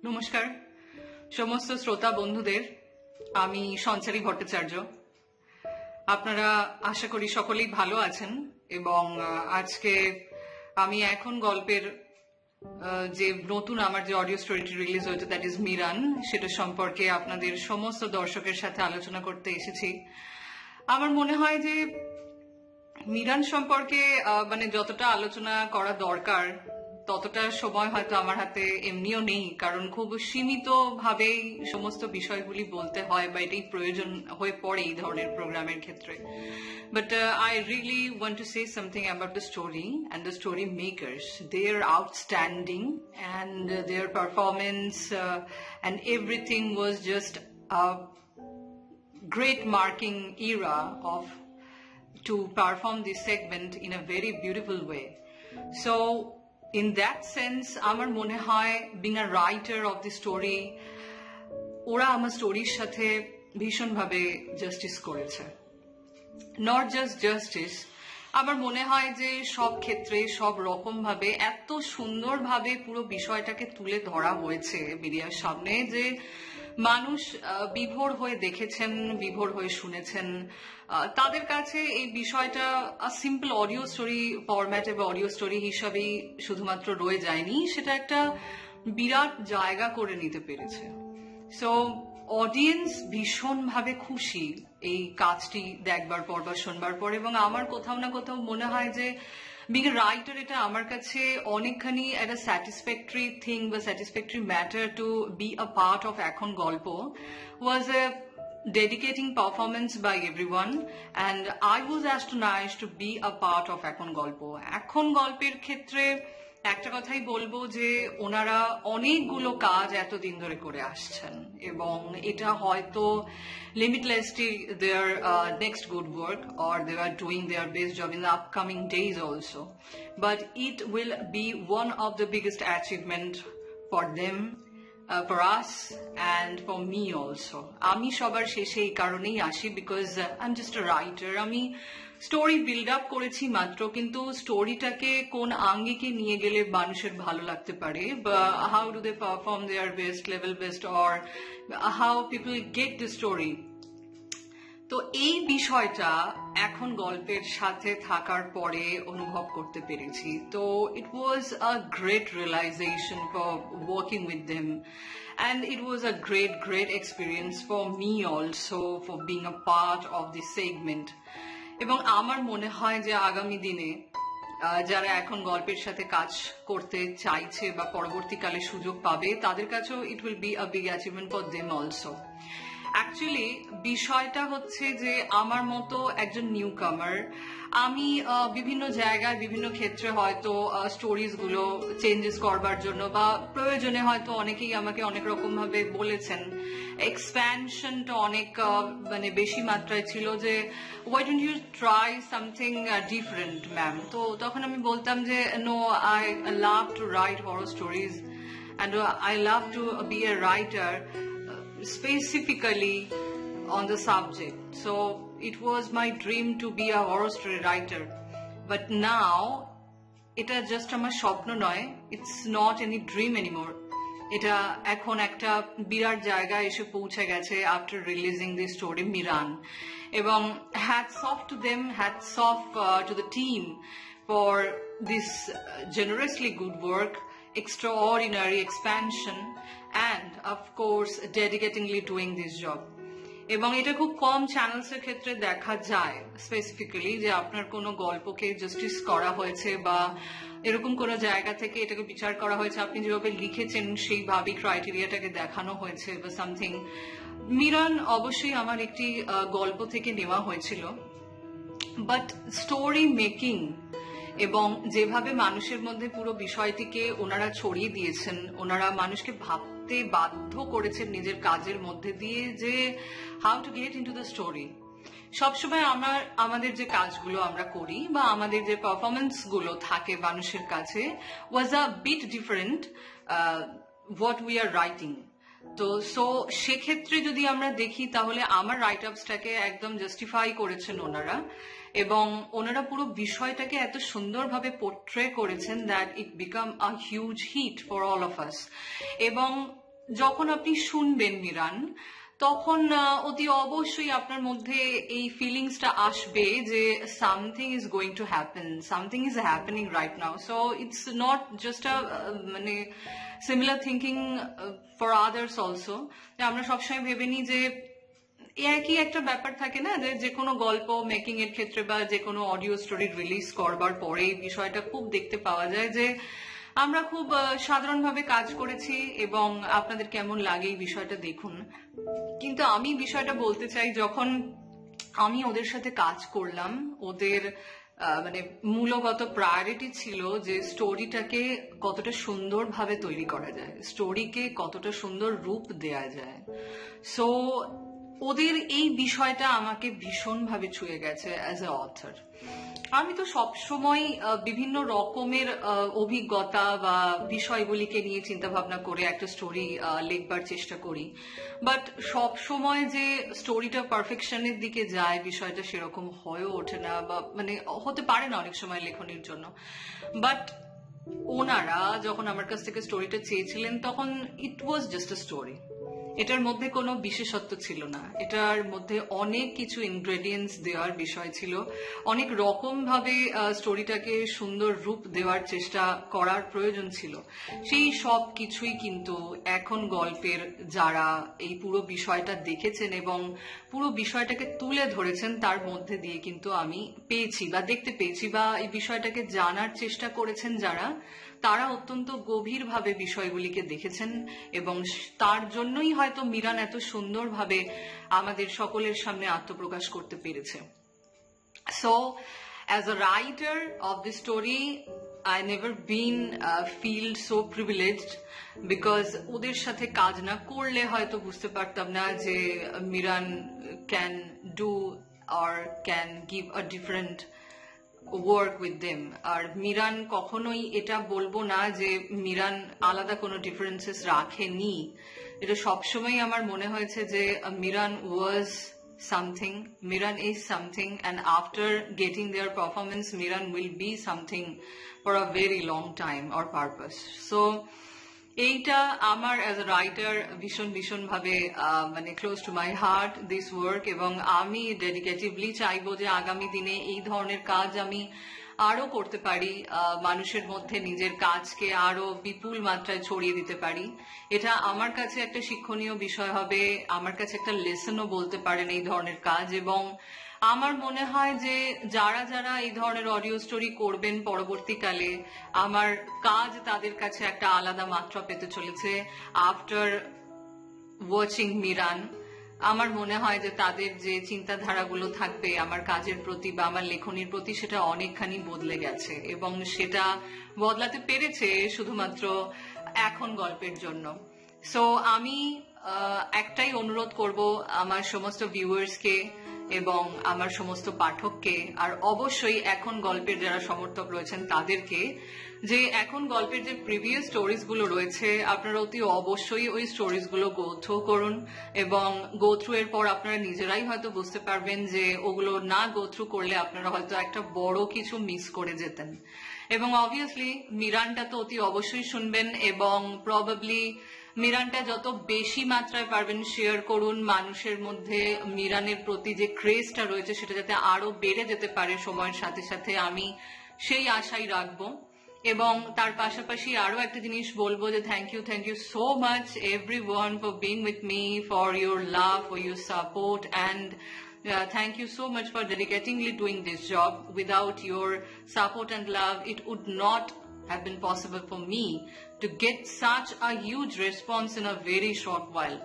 নমস্কার সমস্ত শ্রোতা বন্ধুদের। আমি সঞ্চারী ভট্টাচার্য। আপনারা আশা করি সকলেই ভালো আছেন এবং আজকে আমি এখন গল্পের যে নতুন আমার যে অডিও স্টোরিটি রিলিজ হয়েছে দ্যাট ইজ মিরান, সেটা সম্পর্কে আপনাদের সমস্ত দর্শকের সাথে আলোচনা করতে এসেছি। আমার মনে হয় যে মিরান সম্পর্কে মানে যতটা আলোচনা করা দরকার ততটা সময় হয়তো আমার হাতে এমনিও নেই, কারণ খুব সীমিত ভাবেই সমস্ত বিষয়গুলি বলতে হয় বা এটাই প্রয়োজন হয়ে পড়ে এই ধরনের প্রোগ্রামের ক্ষেত্রে। But I really want to say something about the story and the story makers. They are outstanding and their performance and everything was just a great marking era of to perform this segment in a very beautiful way. So in that sense, আমার মনে হয় being a writer of the story, ওরা আমার স্টোরির সাথে ভীষণভাবে justice করেছে। Not just justice, আমার মনে হয় যে সব ক্ষেত্রে সব রকম ভাবে এত সুন্দরভাবে পুরো বিষয়টাকে তুলে ধরা হয়েছে মিডিয়ার সামনে যে মানুষ বিভোর হয়ে দেখেছেন, বিভোর হয়ে শুনেছেন। তাদের কাছে এই বিষয়টা সিম্পল অডিও স্টোরি ফরম্যাটে বা অডিও স্টোরি হিসাবেই শুধুমাত্র রয়ে যায়নি, সেটা একটা বিরাট জায়গা করে নিতে পেরেছে। সো অডিয়েন্স ভীষণভাবে খুশি এই কাজটি দেখবার পর বা শোনবার পর, এবং আমার কোথাও না কোথাও মনে হয় যে being a writer, এটা আমার কাছে অনেকখানি একটা স্যাটিসফ্যাক্টরি থিং বা satisfactory matter to be a part of এখন গল্প ওয়াজ এ dedicating performance by everyone and I was astonished to be a part of এখন গল্প। এখন গল্পের ক্ষেত্রে একটা কথাই বলবো যে ওনারা অনেকগুলো কাজ এতদিন ধরে করে আসছেন এবং এটা হয়তো limitlessly their next good work or they are doing their best job in the upcoming days also, but it will be one of the biggest achievement for them, for us and for me also. আমি সবার শেষে এই কারণেই আসি because I'm just a writer. আমি story build up করেছি মাত্র, কিন্তু স্টোরিটাকে কোন আঙ্গিকে নিয়ে গেলে মানুষের ভালো লাগতে পারে বা how do they perform their best level best or how people get the story, তো এই বিষয়টা এখন গল্পের সাথে থাকার পরে অনুভব করতে পেরেছি। তো it was a great realization for working with them and it was a great experience for me also for being a part of this segment. এবং আমার মনে হয় যে আগামী দিনে যারা এখন গল্পের সাথে কাজ করতে চাইছে বা পরবর্তীকালে সুযোগ পাবে তাদের কাছেও it will be a big achievement for them also. Actually বিষয়টা হচ্ছে যে আমার মতো একজন নিউ কামার, আমি বিভিন্ন জায়গায় বিভিন্ন ক্ষেত্রে হয়তো স্টোরিজ গুলো চেঞ্জেস করবার জন্য বা প্রয়োজনে হয়তো অনেকেই আমাকে অনেক রকম ভাবে বলেছেন, এক্সপ্যানশনটা অনেক মানে বেশি মাত্রায় ছিল যে why don't you try something different ma'am, তো তখন আমি বলতাম যে no, I love to write horror stories and I love to be a writer specifically on the subject. So it was my dream to be a horror story writer, but now এটা just আমার স্বপ্ন নয়, it's not any dream anymore. এটা এখন একটা বিরাট জায়গায় এসে পৌঁছে গেছে after releasing this story Miran, এবং hats off to them, hats off to the team for this generously good work, extraordinary expansion and of course dedicatingly doing this job. এবং এটা খুব কম চ্যানেলসের ক্ষেত্রে দেখা যায় স্পেসিফিক্যালি যে আপনার কোনো গল্পকে জাস্টিস করা হয়েছে বা এরকম কোনো জায়গা থেকে এটাকে বিচার করা হয়েছে, আপনি যেভাবে লিখেছেন সেইভাবেই ক্রাইটেরিয়াটাকে দেখানো হয়েছে বা সামথিং। মিরান অবশ্যই আমার একটি গল্প থেকে নেওয়া হয়েছিল, বাট স্টোরি মেকিং এবং যেভাবে মানুষের মধ্যে পুরো বিষয়টিকে ওনারা ছড়িয়ে দিয়েছেন, ওনারা মানুষকে ভাবতে বাধ্য করেছেন নিজের কাজের মধ্যে দিয়ে যে how to get into the story. সবসময় আমাদের যে কাজগুলো আমরা করি বা আমাদের যে পারফরমেন্স গুলো থাকে মানুষের কাছে was a bit different what we are writing. তো সো সেক্ষেত্রে যদি আমরা দেখি তাহলে আমার রাইট আপসটাকে একদম জাস্টিফাই করেছেন ওনারা, এবং ওনারা পুরো বিষয়টাকে এত সুন্দরভাবে পোর্ট্রে করেছেন that it became a huge hit for all of us. এবং যখন আপনি শুনবেন মিরান, তখন অতি অবশ্যই আপনার মধ্যে এই ফিলিংসটা আসবে যে something is going to happen, something is happening right now. So it's not just a মানে similar thinking for others also. আমরা সবসময় ভেবে নিই যে একই একটা ব্যাপার থাকে না, যে কোনো গল্প মেকিং এর ক্ষেত্রে বা যে কোনো অডিও স্টোরি রিলিজ করবার পরে এই বিষয়টা খুব দেখতে পাওয়া যায় যে আমরা খুব সাধারণভাবে কাজ করেছি এবং আপনাদের কেমন লাগে এই বিষয়টা দেখুন। কিন্তু আমি বিষয়টা বলতে চাই, যখন আমি ওদের সাথে কাজ করলাম, ওদের মানে মূলগত প্রায়োরিটি ছিল যে স্টোরিটাকে কতটা সুন্দরভাবে তৈরি করা যায়, স্টোরিকে কতটা সুন্দর রূপ দেয়া যায়। সো ওদের এই বিষয়টা আমাকে ভীষণভাবে ছুঁয়ে গেছে অ্যাজ এ অথর। আমি তো সবসময় বিভিন্ন রকমের অভিজ্ঞতা বা বিষয়গুলিকে নিয়ে চিন্তা ভাবনা করে একটা স্টোরি লিখবার চেষ্টা করি, বাট সব সময় যে স্টোরিটা পারফেকশনের দিকে যায় বিষয়টা সেরকম হয়েও ওঠে না, বা মানে হতে পারে না অনেক সময় লেখনির জন্য। বাট ওনারা যখন আমার কাছ থেকে স্টোরিটা চেয়েছিলেন তখন ইট ওয়াজ জাস্ট আ স্টোরি। এটার মধ্যে কোনো বিশেষত্ব ছিল না, এটার মধ্যে অনেক কিছু ইনগ্রেডিয়েন্টস দেওয়ার বিষয় ছিল, অনেক রকম ভাবে স্টোরিটাকে সুন্দর রূপ দেওয়ার চেষ্টা করার প্রয়োজন ছিল। সেই সব কিছুই কিন্তু এখন গল্পের যারা এই পুরো বিষয়টা দেখেছেন এবং পুরো বিষয়টাকে তুলে ধরেছেন তার মধ্যে দিয়ে কিন্তু আমি পেয়েছি বা দেখতে পেয়েছি, বা এই বিষয়টাকে জানার চেষ্টা করেছেন যারা, তারা অত্যন্ত গভীরভাবে বিষয়গুলিকে দেখেছেন এবং তার জন্যই হয়তো মিরান এত সুন্দরভাবে আমাদের সকলের সামনে আত্মপ্রকাশ করতে পেরেছে। So as a writer of the story I never been feel so privileged, because ওদের সাথে কাজ না করলে হয়তো বুঝতে পারতাম না যে Miran can do or can give a different work with them. আর মিরান কখনোই এটা বলবো না যে মিরান আলাদা কোনো ডিফারেন্সেস রাখেনি, এটা সবসময় আমার মনে হয়েছে যে Miran was something, Miran is something, and after getting there performance Miran will be something for a very long time or purpose. So এইটা আমার অ্যাজ এ রাইটার ভীষণ ভাবে মানে close to my heart this work, এবং আমি ডেডিকেটিভলি চাইবো যে আগামী দিনে এই ধরনের কাজ আমি আরো করতে পারি, মানুষের মধ্যে নিজের কাজকে আরো বিপুল মাত্রায় ছড়িয়ে দিতে পারি। এটা আমার কাছে একটা শিক্ষণীয় বিষয় হবে, আমার কাছে একটা লেসনও বলতে পারেন এই ধরনের কাজ। এবং আমার মনে হয় যে যারা যারা এই ধরনের অডিও স্টোরি করবেন পরবর্তীকালে, আমার কাজ তাদের কাছে একটা আলাদা মাত্রা পেতে চলেছে। আফটার ওয়াচিং মিরান, আমার মনে হয় যে তাদের যে চিন্তাধারাগুলো থাকবে আমার কাজের প্রতি বা আমার লেখনির প্রতি, সেটা অনেকখানি বদলে গেছে এবং সেটা বদলাতে পেরেছে শুধুমাত্র এখন গল্পের জন্য। সো আমি একটাই অনুরোধ করব আমার সমস্ত ভিউয়ার্সকে এবং আমার সমস্ত পাঠককে, আর অবশ্যই এখন গল্পের যারা সমর্থক রয়েছেন তাদেরকে, যে এখন গল্পের যে প্রিভিয়াস স্টোরিজ গুলো রয়েছে আপনারা অতি অবশ্যই ওই স্টোরিজ গুলো গো থ্রু করুন, এবং গো থ্রু এর পর আপনারা নিজেরাই হয়তো বুঝতে পারবেন যে ওগুলো না গো থ্রু করলে আপনারা হয়তো একটা বড় কিছু মিস করে যেতেন। এবং অবভিয়াসলি মিরানটা তো অতি অবশ্যই শুনবেন, এবং প্রবাবলি মিরানটা যত বেশি মাত্রায় পারবেন শেয়ার করুন। মানুষের মধ্যে মিরানের প্রতি যে ক্রেজটা রয়েছে সেটা যাতে আরো বেড়ে যেতে পারে সময়ের সাথে সাথে, আমি সেই আশাই রাখবো। এবং তার পাশাপাশি আরো একটা জিনিস বলবো যে thank you so much everyone for being with me, for your love, for your support, and thank you so much for dedicatingly doing this job. Without your support and love, it would not have been possible for me to get such a huge response in a very short while.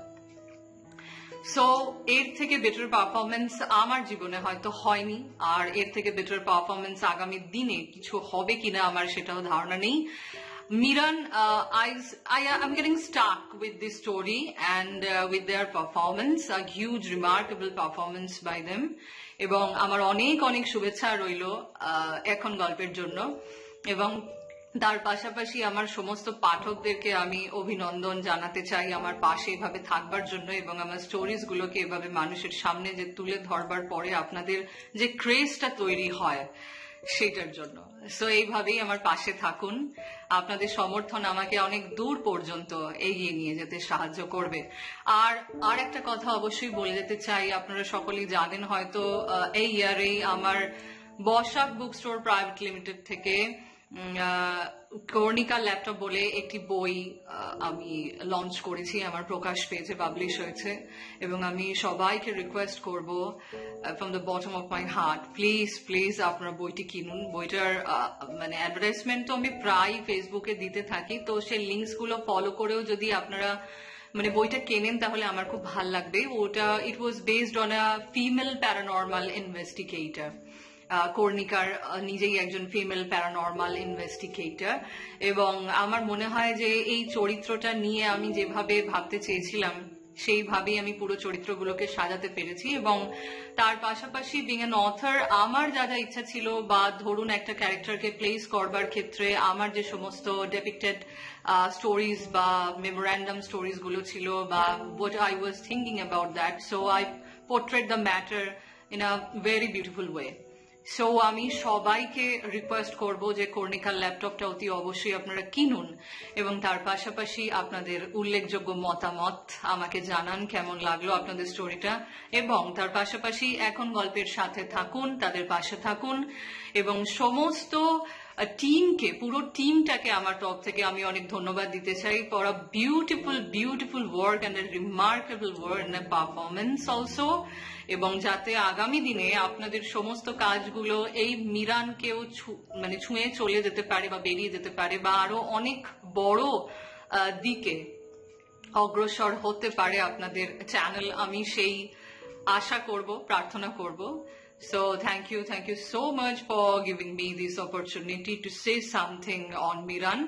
So এর থেকে better performance আমার জীবনে হয়তো হয়নি, আর এর থেকে better performance আগামী দিনে কিছু হবে কিনা আমার সেটাও ধারণা নেই। Miran, I'm getting stuck with this story and with their performance, a huge remarkable performance by them, এবং আমার অনেক অনেক শুভেচ্ছা রইল এখন গল্পের জন্য। এবং তার পাশাপাশি আমার সমস্ত পাঠকদেরকে আমি অভিনন্দন জানাতে চাই আমার পাশে এভাবে থাকবার জন্য, এবং আমার স্টোরিজ গুলোকে এভাবে মানুষের সামনে যে তুলে ধরবার পরে আপনাদের যে ক্রেজটা তৈরি হয় সেটার জন্য। সো এইভাবেই আমার পাশে থাকুন, আপনাদের সমর্থন আমাকে অনেক দূর পর্যন্ত এগিয়ে নিয়ে যেতে সাহায্য করবে। আর একটা কথা অবশ্যই বলে যেতে চাই, আপনারা সকলেই জানেন হয়তো, এই ইয়ারেই আমার Basak book store private limited থেকে কর্ণিকা ল্যাপটপ বলে একটি বই আমি লঞ্চ করেছি, আমার প্রকাশ পেয়েছে, পাবলিশ হয়েছে। এবং আমি সবাইকে রিকোয়েস্ট করব from the bottom of my heart, please please আপনারা বইটি কিনুন। বইটার মানে অ্যাডভার্টাইজমেন্ট তো আমি প্রায় ফেসবুকে দিতে থাকি, তো সেই লিঙ্কস গুলো ফলো করেও যদি আপনারা মানে বইটা কেনেন তাহলে আমার খুব ভাল লাগবে। ওটা it was based on a female paranormal investigator. কর্ণিকার নিজেই একজন ফিমেল প্যারানর্মাল ইনভেস্টিগেটর, এবং আমার মনে হয় যে এই চরিত্রটা নিয়ে আমি যেভাবে ভাবতে চেয়েছিলাম সেইভাবেই আমি পুরো চরিত্রগুলোকে সাজাতে পেরেছি। এবং তার পাশাপাশি বিং অ্যান অথর আমার যা যা ইচ্ছা ছিল, বা ধরুন একটা ক্যারেক্টারকে প্লেস করবার ক্ষেত্রে আমার যে সমস্ত ডেপিক্টেড স্টোরিজ বা মেমোরান্ডাম স্টোরিজ গুলো ছিল, বা what I was thinking about that, so I portrayed the matter in a very beautiful way. So আমি সবাইকে রিকোয়েস্ট করব যে কর্ণিকার ল্যাপটপটা অতি অবশ্যই আপনারা কিনুন, এবং তার পাশাপাশি আপনাদের উল্লেখযোগ্য মতামত আমাকে জানান কেমন লাগলো আপনাদের স্টোরিটা। এবং তার পাশাপাশি এখন গল্পের সাথে থাকুন, তাদের পাশে থাকুন, এবং সমস্ত টিমকে, পুরো টিমটাকে আমার তরফ থেকে আমি অনেক ধন্যবাদ দিতে চাই for a beautiful beautiful work and a remarkable work and a performance also. এবং যাতে আগামী দিনে আপনাদের সমস্ত কাজগুলো এই মিরানকেও মানে ছুঁয়ে চলে যেতে পারে বা বেরিয়ে যেতে পারে, বা আরো অনেক বড় দিকে অগ্রসর হতে পারে আপনাদের চ্যানেল, আমি সেই আশা করব, প্রার্থনা করব। So thank you so much for giving me this opportunity to say something on Miran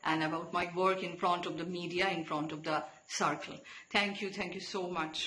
and about my work in front of the media, in front of the circle. Thank you so much.